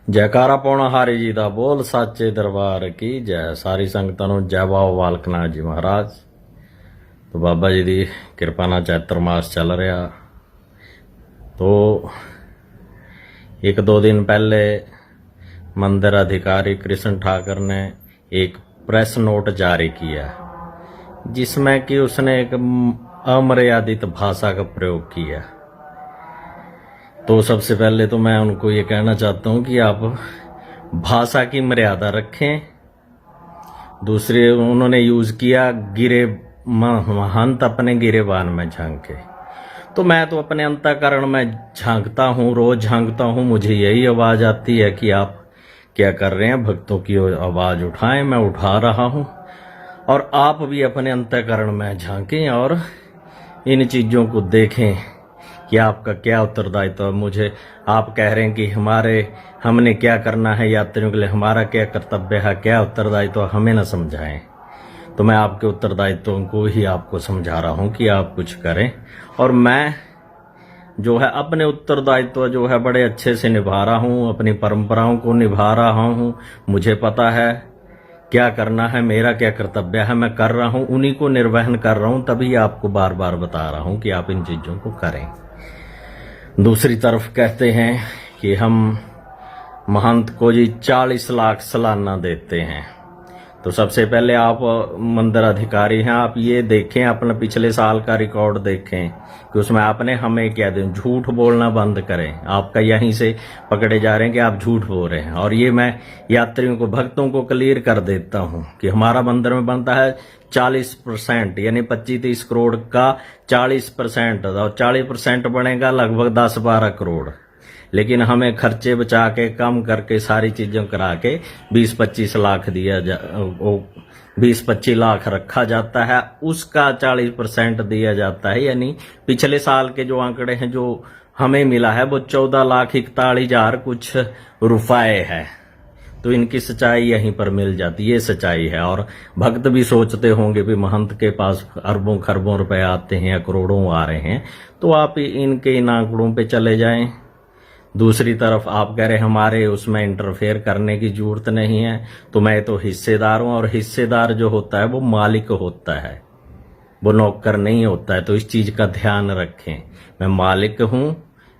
जयकारा पौना हारी जी दा बोल साचे दरबार की जय। सारी संगतां नूं जय बाबा बालक नाथ जी महाराज। तो बाबा जी दी किरपा नाल चैत्र मास चल रहा। तो एक दो दिन पहले मंदिर अधिकारी कृष्ण ठाकर ने एक प्रेस नोट जारी किया जिसमें कि उसने एक अमर्यादित भाषा का प्रयोग किया। तो सबसे पहले तो मैं उनको ये कहना चाहता हूँ कि आप भाषा की मर्यादा रखें। दूसरे उन्होंने यूज किया गिरे महंत अपने गिरेबान में झांके। तो मैं तो अपने अंतःकरण में झांकता हूँ, रोज झांकता हूँ। मुझे यही आवाज आती है कि आप क्या कर रहे हैं, भक्तों की आवाज उठाएं। मैं उठा रहा हूँ और आप भी अपने अंतःकरण में झांकें और इन चीजों को देखें कि आपका क्या उत्तरदायित्व है। मुझे आप कह रहे हैं कि हमने क्या करना है यात्रियों के लिए, हमारा क्या कर्तव्य है, क्या उत्तरदायित्व, हमें न समझाएं। तो मैं आपके उत्तरदायित्वों को ही आपको समझा रहा हूं कि आप कुछ करें। और मैं जो है अपने उत्तरदायित्व जो है बड़े अच्छे से निभा रहा हूं, अपनी परंपराओं को निभा रहा हूं। मुझे पता है क्या करना है, मेरा क्या कर्तव्य है, मैं कर रहा हूं, उन्हीं को निर्वहन कर रहा हूं। तभी आपको बार बार बता रहा हूं कि आप इन चीजों को करें। दूसरी तरफ कहते हैं कि हम महंत को जी 40 लाख सालाना देते हैं। तो सबसे पहले आप मंदिर अधिकारी हैं, आप ये देखें, अपना पिछले साल का रिकॉर्ड देखें कि उसमें आपने हमें क्या दें। झूठ बोलना बंद करें। आपका यहीं से पकड़े जा रहे हैं कि आप झूठ बोल रहे हैं। और ये मैं यात्रियों को, भक्तों को क्लियर कर देता हूं कि हमारा मंदिर में बनता है 40%, यानी 25-30 करोड़ का 40%, और 40% बनेगा लगभग 10-12 करोड़। लेकिन हमें खर्चे बचा के कम करके सारी चीजों करा के 20-25 लाख 20-25 लाख रखा जाता है। उसका 40% दिया जाता है। यानी पिछले साल के जो आंकड़े हैं जो हमें मिला है वो 14,41,000 कुछ रुपए है। तो इनकी सच्चाई यहीं पर मिल जाती है, ये सच्चाई है। और भक्त भी सोचते होंगे भी महंत के पास अरबों खरबों रुपए आते हैं या करोड़ों आ रहे हैं, तो आप इनके इन आंकड़ों पे चले जाएं। दूसरी तरफ आप कह रहे हमारे उसमें इंटरफेयर करने की जरूरत नहीं है। तो मैं तो हिस्सेदार हूं, और हिस्सेदार जो होता है वो मालिक होता है, वो नौकर नहीं होता है। तो इस चीज का ध्यान रखें। मैं मालिक हूं,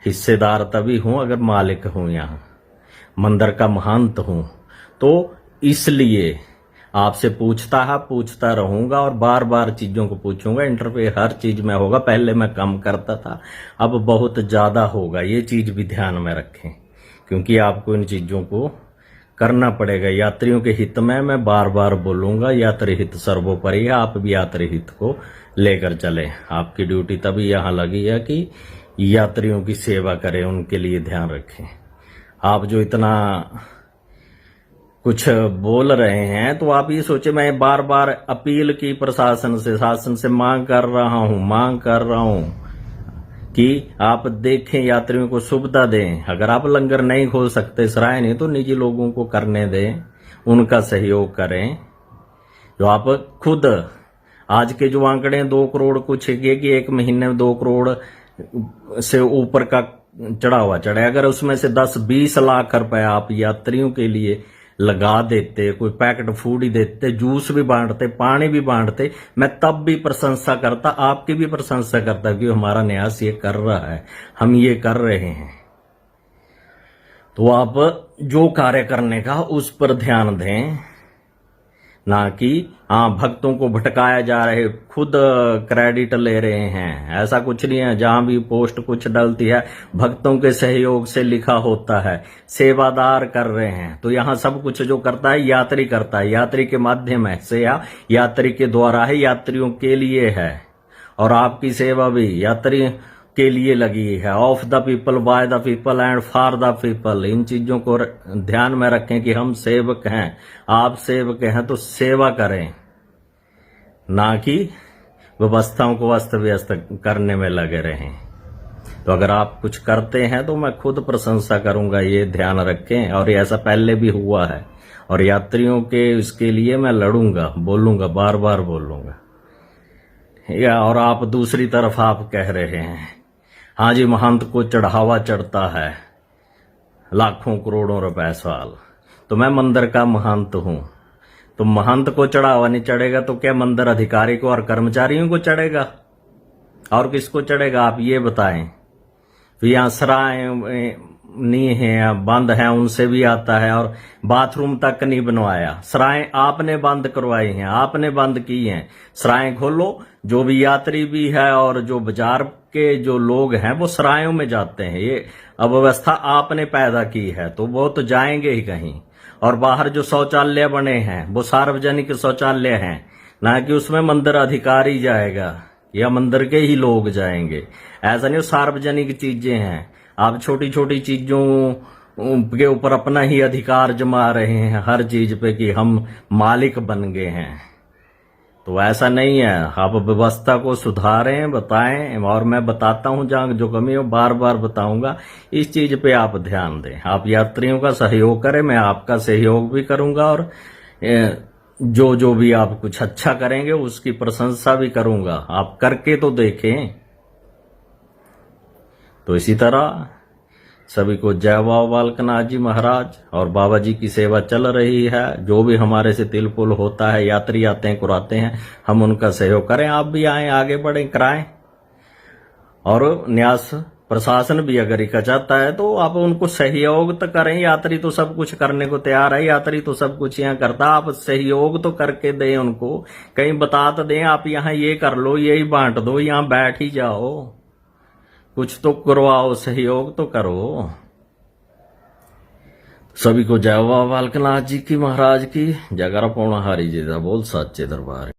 हिस्सेदार तभी हूं अगर मालिक हूं, यहां मंदिर का महंत हूं। तो इसलिए आपसे पूछता रहूंगा और बार बार चीजों को पूछूंगा। इंटरफेयर हर चीज में होगा। पहले मैं कम करता था, अब बहुत ज्यादा होगा। ये चीज भी ध्यान में रखें, क्योंकि आपको इन चीजों को करना पड़ेगा यात्रियों के हित में। मैं बार बार बोलूंगा, यात्री हित सर्वोपरि है। आप भी यात्री हित को लेकर चले। आपकी ड्यूटी तभी यहां लगी है कि यात्रियों की सेवा करें, उनके लिए ध्यान रखें। आप जो इतना कुछ बोल रहे हैं, तो आप ये सोचे मैं बार बार अपील की प्रशासन से, शासन से मांग कर रहा हूं कि आप देखें, यात्रियों को सुविधा दें। अगर आप लंगर नहीं खोल सकते, सराय नहीं, तो निजी लोगों को करने दें, उनका सहयोग करें। जो आप खुद आज के जो आंकड़े 2 करोड़ कुछ है कि एक महीने में 2 करोड़ से ऊपर का चढ़े। अगर उसमें से 10-20 लाख रुपए आप यात्रियों के लिए लगा देते, कोई पैकेट फूड ही देते, जूस भी बांटते, पानी भी बांटते, मैं तब भी प्रशंसा करता, आपकी भी प्रशंसा करता कि हमारा न्यास ये कर रहा है, हम ये कर रहे हैं। तो आप जो कार्य करने का उस पर ध्यान दें, ना कि भक्तों को भटकाया जा रहे, खुद क्रेडिट ले रहे हैं। ऐसा कुछ नहीं है। जहां भी पोस्ट कुछ डलती है, भक्तों के सहयोग से लिखा होता है, सेवादार कर रहे हैं। तो यहाँ सब कुछ जो करता है यात्री करता है, यात्री के माध्यम से या यात्री के द्वारा है, यात्रियों के लिए है। और आपकी सेवा भी यात्री के लिए लगी है। Of the people, by the people and for the people. इन चीजों को ध्यान में रखें कि हम सेवक हैं, आप सेवक हैं, तो सेवा करें, ना कि व्यवस्थाओं को अस्त व्यस्त करने में लगे रहें। तो अगर आप कुछ करते हैं तो मैं खुद प्रशंसा करूंगा, ये ध्यान रखें। और ये ऐसा पहले भी हुआ है, और यात्रियों के इसके लिए मैं लड़ूंगा, बोलूंगा, बार बार बोलूंगा। और आप दूसरी तरफ आप कह रहे हैं हाँ जी महंत को चढ़ावा चढ़ता है, लाखों करोड़ों रुपए सवाल। तो मैं मंदिर का महंत हूं, तो महंत को चढ़ावा नहीं चढ़ेगा तो क्या मंदिर अधिकारी को और कर्मचारियों को चढ़ेगा और किसको चढ़ेगा? आप ये बताएं। तो यहाँ सराय नहीं है, बंद है, उनसे भी आता है, और बाथरूम तक नहीं बनवाया। सराय आपने बंद करवाई हैं, आपने बंद की हैं। सराय खोलो, जो भी यात्री भी है और जो बाजार के जो लोग हैं वो सरायों में जाते हैं। ये अव्यवस्था आपने पैदा की है, तो वो तो जाएंगे ही कहीं। और बाहर जो शौचालय बने हैं वो सार्वजनिक शौचालय हैं, ना कि उसमें मंदिर अधिकारी जाएगा या मंदिर के ही लोग जाएंगे। ऐसा नहीं, सार्वजनिक चीजें हैं। आप छोटी छोटी चीजों के ऊपर अपना ही अधिकार जमा रहे हैं हर चीज पे कि हम मालिक बन गए हैं। तो ऐसा नहीं है। आप व्यवस्था को सुधारें, बताएं, और मैं बताता हूं जहां जो कमी हो बार बार बताऊंगा। इस चीज पे आप ध्यान दें। आप यात्रियों का सहयोग करें, मैं आपका सहयोग भी करूंगा, और जो जो भी आप कुछ अच्छा करेंगे उसकी प्रशंसा भी करूंगा। आप करके तो देखें। तो इसी तरह सभी को जय बाबा बालकनाथ जी महाराज। और बाबा जी की सेवा चल रही है। जो भी हमारे से तिल पुल होता है, यात्री आते हैं, कुराते हैं, हम उनका सहयोग करें। आप भी आएं, आगे बढ़ें, कराएं। और न्यास प्रशासन भी अगर इका चाहता है तो आप उनको सहयोग तो करें। यात्री तो सब कुछ करने को तैयार है, यात्री तो सब कुछ यहाँ करता। आप सहयोग तो करके दें उनको, कहीं बता तो दें आप यहाँ ये कर लो, यही बांट दो, यहाँ बैठ ही जाओ, कुछ तो करवाओ, सहयोग तो करो। सभी को जय बाबा बालकनाथ जी की महाराज की। जयकारा पौना हारी जी दा बोल सच्चे दरबार।